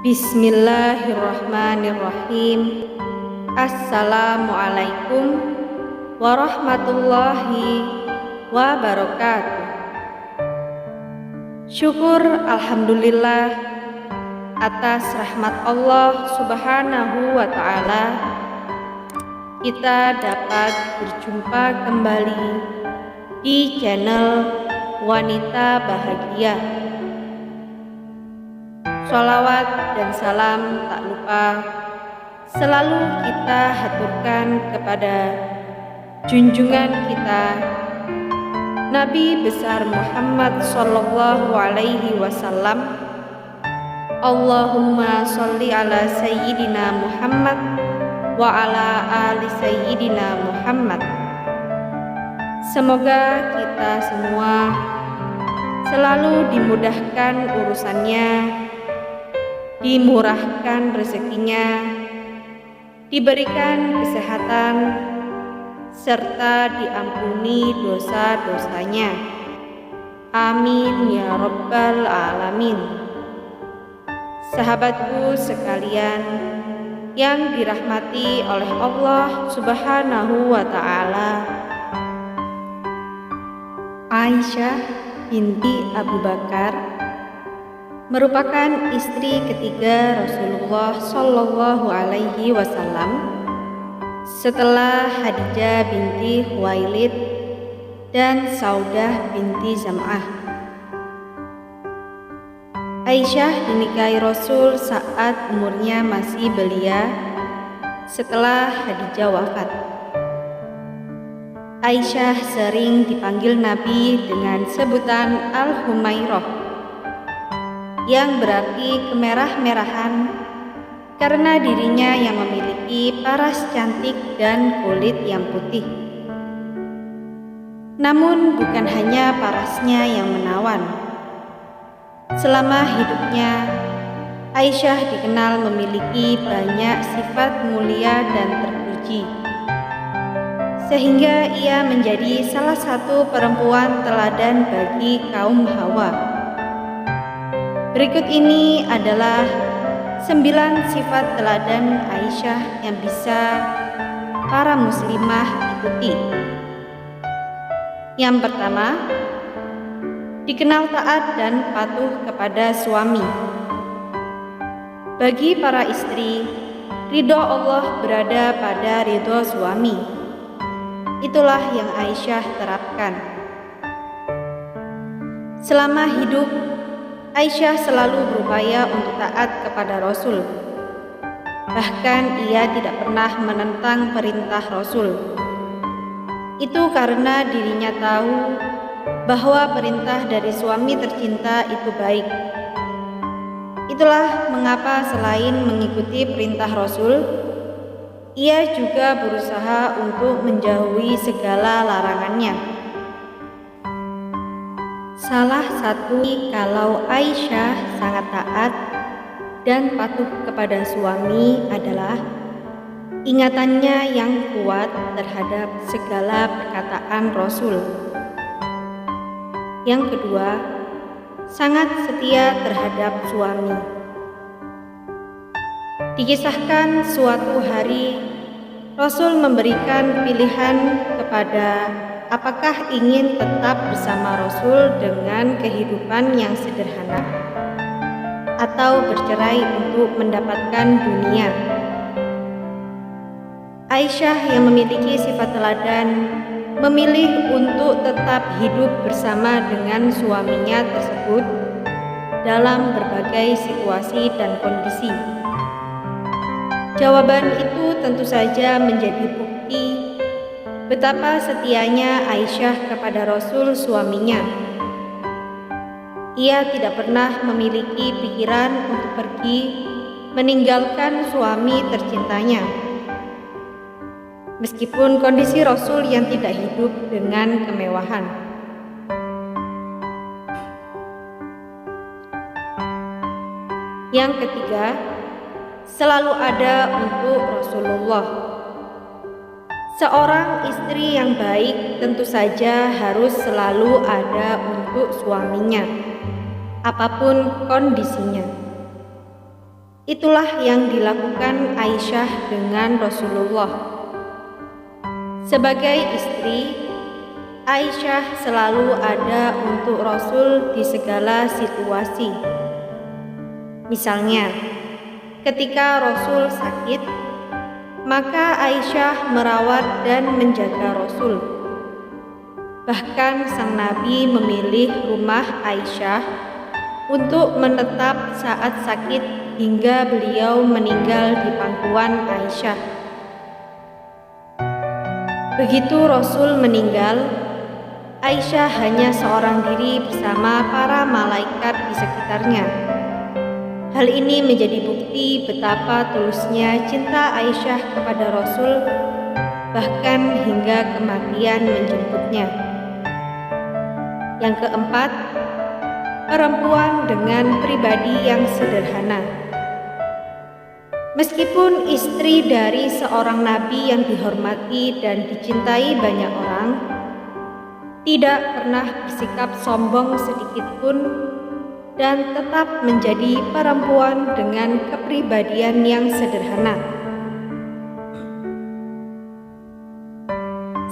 Bismillahirrahmanirrahim. Assalamualaikum warahmatullahi wabarakatuh. Syukur alhamdulillah atas rahmat Allah Subhanahu wa ta'ala, kita dapat berjumpa kembali di channel Wanita Bahagia. Sholawat dan salam tak lupa selalu kita haturkan kepada junjungan kita Nabi besar Muhammad sallallahu alaihi wasallam. Allahumma sholli ala sayyidina Muhammad wa ala ali sayyidina Muhammad. Semoga kita semua selalu dimudahkan urusannya, dimurahkan rezekinya, diberikan kesehatan, serta diampuni dosa-dosanya. Amin ya rabbal alamin. Sahabatku sekalian yang dirahmati oleh Allah Subhanahu wa ta'ala, Aisyah binti Abu Bakar merupakan istri ketiga Rasulullah Shallallahu Alaihi Wasallam setelah Khadijah binti Khuwailid dan Saudah binti Zam'ah. Aisyah dinikahi Rasul saat umurnya masih belia setelah Khadijah wafat. Aisyah sering dipanggil Nabi dengan sebutan Al-Humairah, yang berarti kemerah-merahan, karena dirinya yang memiliki paras cantik dan kulit yang putih. Namun bukan hanya parasnya yang menawan. Selama hidupnya, Aisyah dikenal memiliki banyak sifat mulia dan terpuji, sehingga ia menjadi salah satu perempuan teladan bagi kaum Hawa. Berikut ini adalah 9 sifat teladan Aisyah yang bisa para muslimah ikuti. Yang pertama, dikenal taat dan patuh kepada suami. Bagi para istri, ridho Allah berada pada ridho suami. Itulah yang Aisyah terapkan. Selama hidup, Aisyah selalu berupaya untuk taat kepada Rasul. Bahkan ia tidak pernah menentang perintah Rasul. Itu karena dirinya tahu bahwa perintah dari suami tercinta itu baik. Itulah mengapa selain mengikuti perintah Rasul, ia juga berusaha untuk menjauhi segala larangannya. Salah satu kalau Aisyah sangat taat dan patuh kepada suami adalah ingatannya yang kuat terhadap segala perkataan Rasul. Yang kedua, sangat setia terhadap suami. Dikisahkan suatu hari Rasul memberikan pilihan kepada apakah ingin tetap bersama Rasul dengan kehidupan yang sederhana atau bercerai untuk mendapatkan dunia. Aisyah yang memiliki sifat teladan memilih untuk tetap hidup bersama dengan suaminya tersebut dalam berbagai situasi dan kondisi. Jawaban itu tentu saja menjadi bukti betapa setianya Aisyah kepada Rasul suaminya. Ia tidak pernah memiliki pikiran untuk pergi meninggalkan suami tercintanya. Meskipun kondisi Rasul yang tidak hidup dengan kemewahan. Yang ketiga, selalu ada untuk Rasulullah. Seorang istri yang baik tentu saja harus selalu ada untuk suaminya, apapun kondisinya. Itulah yang dilakukan Aisyah dengan Rasulullah. Sebagai istri, Aisyah selalu ada untuk Rasul di segala situasi. Misalnya, ketika Rasul sakit, maka Aisyah merawat dan menjaga Rasul. Bahkan sang Nabi memilih rumah Aisyah untuk menetap saat sakit hingga beliau meninggal di pangkuan Aisyah. Begitu Rasul meninggal, Aisyah hanya seorang diri bersama para malaikat di sekitarnya. Hal ini menjadi bukti betapa tulusnya cinta Aisyah kepada Rasul, bahkan hingga kematian menjemputnya. Yang keempat, perempuan dengan pribadi yang sederhana. Meskipun istri dari seorang nabi yang dihormati dan dicintai banyak orang, tidak pernah bersikap sombong sedikitpun dan tetap menjadi perempuan dengan kepribadian yang sederhana.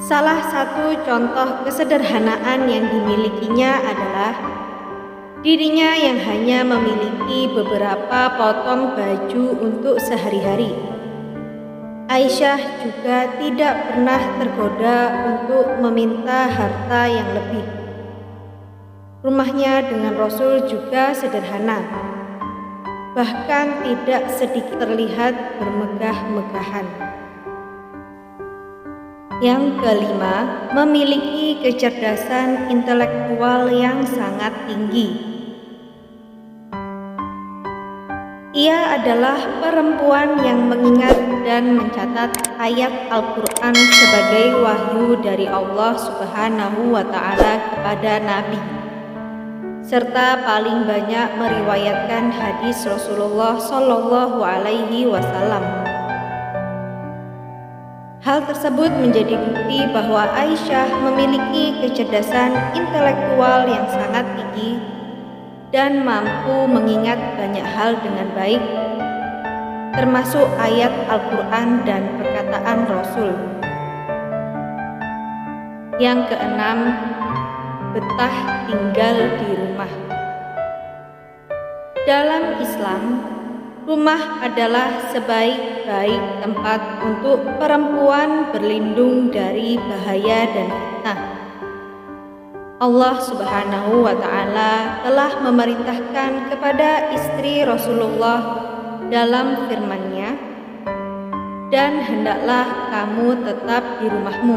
Salah satu contoh kesederhanaan yang dimilikinya adalah dirinya yang hanya memiliki beberapa potong baju untuk sehari-hari. Aisyah juga tidak pernah tergoda untuk meminta harta yang lebih. Rumahnya dengan Rasul juga sederhana, bahkan tidak sedikit terlihat bermegah-megahan. Yang kelima, memiliki kecerdasan intelektual yang sangat tinggi. Ia adalah perempuan yang mengingat dan mencatat ayat Al-Quran sebagai wahyu dari Allah Subhanahu wa Ta'ala kepada Nabi, serta paling banyak meriwayatkan hadis Rasulullah Shallallahu Alaihi Wasallam. Hal tersebut menjadi bukti bahwa Aisyah memiliki kecerdasan intelektual yang sangat tinggi dan mampu mengingat banyak hal dengan baik, termasuk ayat Al-Quran dan perkataan Rasul. Yang keenam, betah tinggal di rumah. Dalam Islam, rumah adalah sebaik-baik tempat untuk perempuan berlindung dari bahaya dan fitnah. Allah Subhanahu wa Ta'ala telah memerintahkan kepada istri Rasulullah dalam firman-Nya, "Dan hendaklah kamu tetap di rumahmu."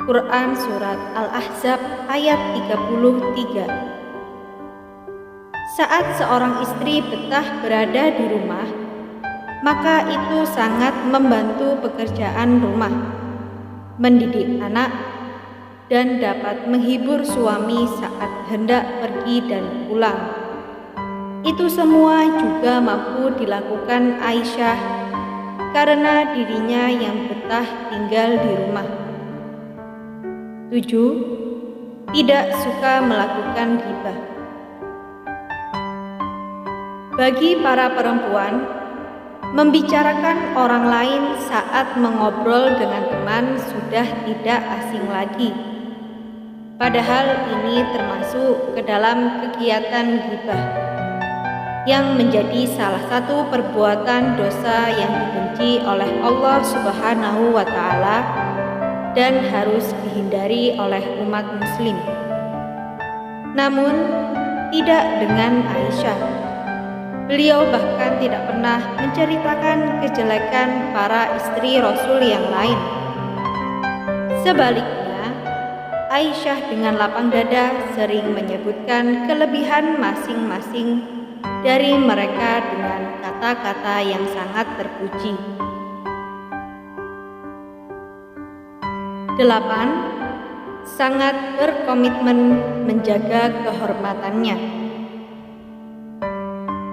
Quran Surat Al-Ahzab ayat 33. Saat seorang istri betah berada di rumah, maka itu sangat membantu pekerjaan rumah, mendidik anak, dan dapat menghibur suami saat hendak pergi dan pulang. Itu semua juga mampu dilakukan Aisyah karena dirinya yang betah tinggal di rumah. 7. Tidak suka melakukan ghibah. Bagi para perempuan, membicarakan orang lain saat mengobrol dengan teman sudah tidak asing lagi. Padahal ini termasuk ke dalam kegiatan ghibah, yang menjadi salah satu perbuatan dosa yang dibenci oleh Allah Subhanahu wa Ta'ala dan harus dihindari oleh umat muslim. Namun, tidak dengan Aisyah. Beliau bahkan tidak pernah menceritakan kejelekan para istri Rasul yang lain. Sebaliknya, Aisyah dengan lapang dada sering menyebutkan kelebihan masing-masing dari mereka dengan kata-kata yang sangat terpuji. 8. Sangat berkomitmen menjaga kehormatannya.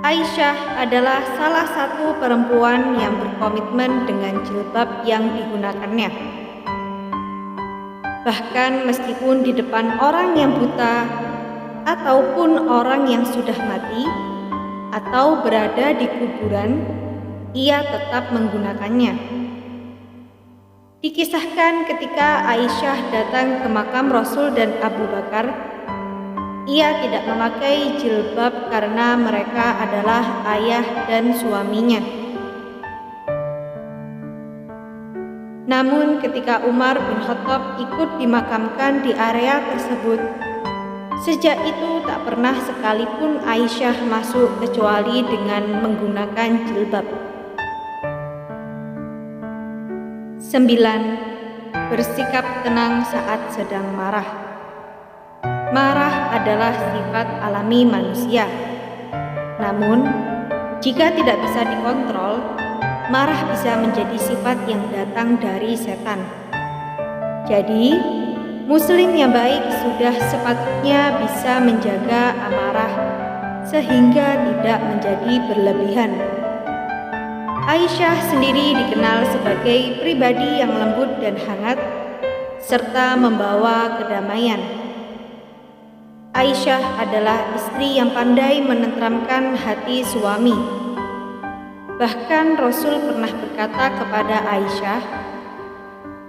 Aisyah adalah salah satu perempuan yang berkomitmen dengan jilbab yang digunakannya. Bahkan meskipun di depan orang yang buta ataupun orang yang sudah mati, atau berada di kuburan, ia tetap menggunakannya. Dikisahkan ketika Aisyah datang ke makam Rasul dan Abu Bakar, ia tidak memakai jilbab karena mereka adalah ayah dan suaminya. Namun ketika Umar bin Khattab ikut dimakamkan di area tersebut, sejak itu tak pernah sekalipun Aisyah masuk kecuali dengan menggunakan jilbab. 9. Bersikap tenang saat sedang marah. Marah adalah sifat alami manusia. Namun, jika tidak bisa dikontrol, marah bisa menjadi sifat yang datang dari setan. Jadi, Muslim yang baik sudah sepatutnya bisa menjaga amarah sehingga tidak menjadi berlebihan. Aisyah sendiri dikenal sebagai pribadi yang lembut dan hangat serta membawa kedamaian. Aisyah adalah istri yang pandai menenteramkan hati suami. Bahkan Rasul pernah berkata kepada Aisyah,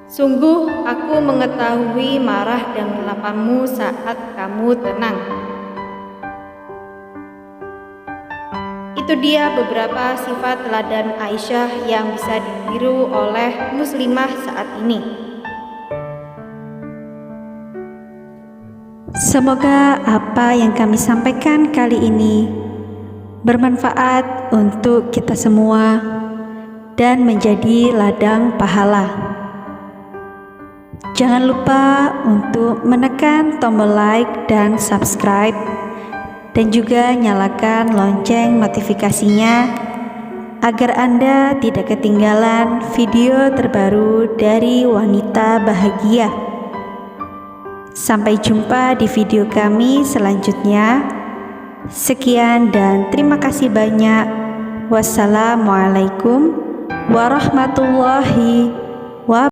"Sungguh aku mengetahui marah dan lapangmu saat kamu tenang." Itu dia beberapa sifat teladan Aisyah yang bisa ditiru oleh muslimah saat ini. Semoga apa yang kami sampaikan kali ini bermanfaat untuk kita semua dan menjadi ladang pahala. Jangan lupa untuk menekan tombol like dan subscribe, dan juga nyalakan lonceng notifikasinya agar Anda tidak ketinggalan video terbaru dari Wanita Bahagia. Sampai jumpa di video kami selanjutnya. Sekian dan terima kasih banyak. Wassalamualaikum warahmatullahi